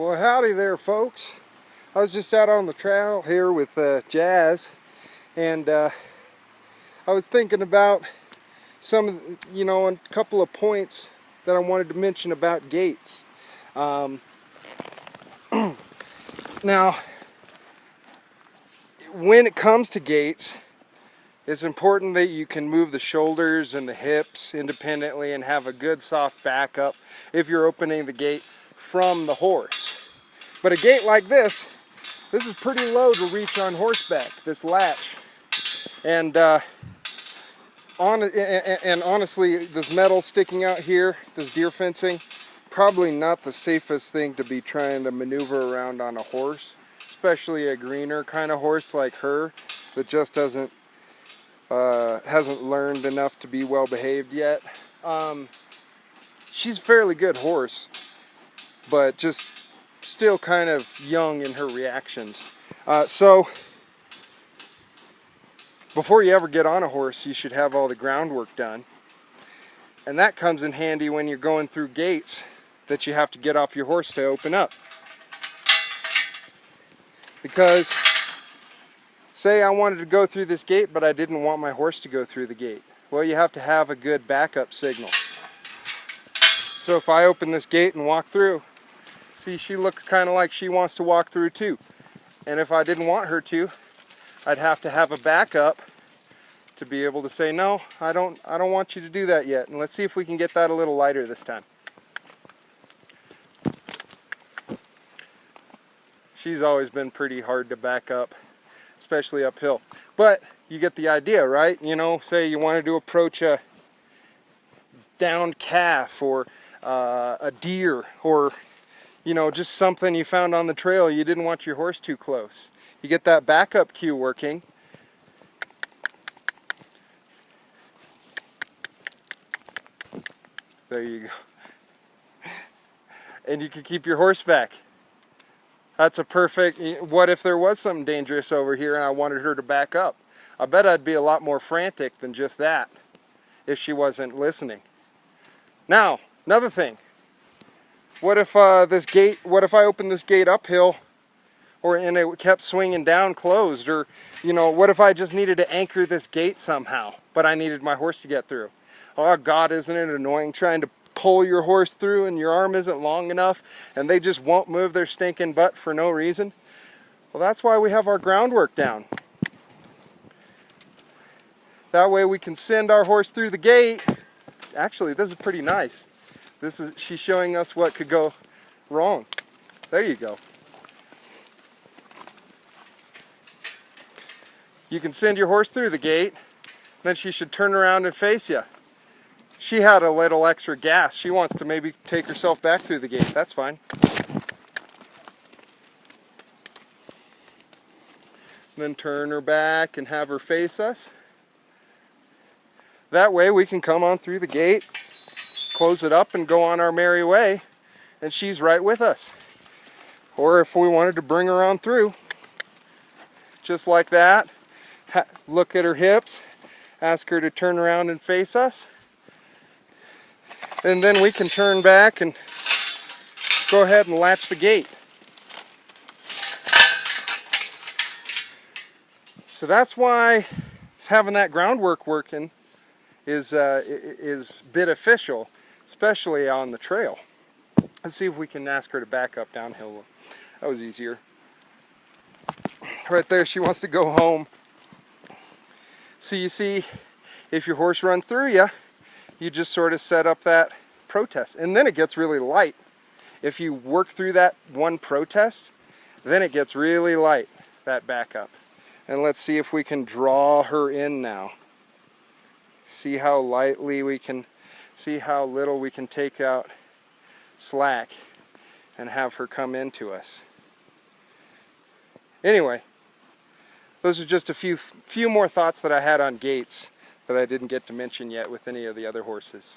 Well, howdy there, folks. I was just out on the trail here with Jazz, and I was thinking about some of a couple of points that I wanted to mention about gates. Now, when it comes to gates, it's important that you can move the shoulders and the hips independently and have a good soft backup if you're opening the gate from the horse. But a gate like this is pretty low to reach on horseback, this latch. And honestly, this metal sticking out here, this deer fencing, probably not the safest thing to be trying to maneuver around on a horse, especially a greener kind of horse like her that just hasn't learned enough to be well behaved yet. She's a fairly good horse, but just still kind of young in her reactions. So before you ever get on a horse, you should have all the groundwork done. And that comes in handy when you're going through gates that you have to get off your horse to open up. Because say I wanted to go through this gate, but I didn't want my horse to go through the gate. Well, you have to have a good backup signal. So if I open this gate and walk through, see, she looks kind of like she wants to walk through too. And if I didn't want her to, I'd have to have a backup to be able to say, no, I don't want you to do that yet. And let's see if we can get that a little lighter this time. She's always been pretty hard to back up, especially uphill. But you get the idea, right? You know, say you wanted to approach a downed calf or a deer, or just something you found on the trail. You didn't want your horse too close. You get that backup cue working. There you go. And you can keep your horse back. That's a perfect, what if there was something dangerous over here and I wanted her to back up? I bet I'd be a lot more frantic than just that if she wasn't listening. Now, another thing. What if I opened this gate uphill and it kept swinging down closed? Or, what if I just needed to anchor this gate somehow, but I needed my horse to get through? Oh God, isn't it annoying trying to pull your horse through and your arm isn't long enough and they just won't move their stinking butt for no reason? Well, that's why we have our groundwork down. That way we can send our horse through the gate. Actually, this is pretty nice. She's showing us what could go wrong. There you go. You can send your horse through the gate, then she should turn around and face you. She had a little extra gas. She wants to maybe take herself back through the gate. That's fine. Then turn her back and have her face us. That way we can come on through the gate, close it up and go on our merry way, and she's right with us. Or if we wanted to bring her on through, just like that, look at her hips, ask her to turn around and face us, and then we can turn back and go ahead and latch the gate. So that's why having that groundwork working is beneficial, especially on the trail. Let's see if we can ask her to back up downhill. That was easier. Right there, she wants to go home. So you see, if your horse runs through you, you just sort of set up that protest, and then it gets really light. If you work through that one protest, then it gets really light, that backup. And let's see if we can draw her in now. See how lightly we can, see how little we can take out slack and have her come into us. Anyway, those are just a few more thoughts that I had on gates that I didn't get to mention yet with any of the other horses.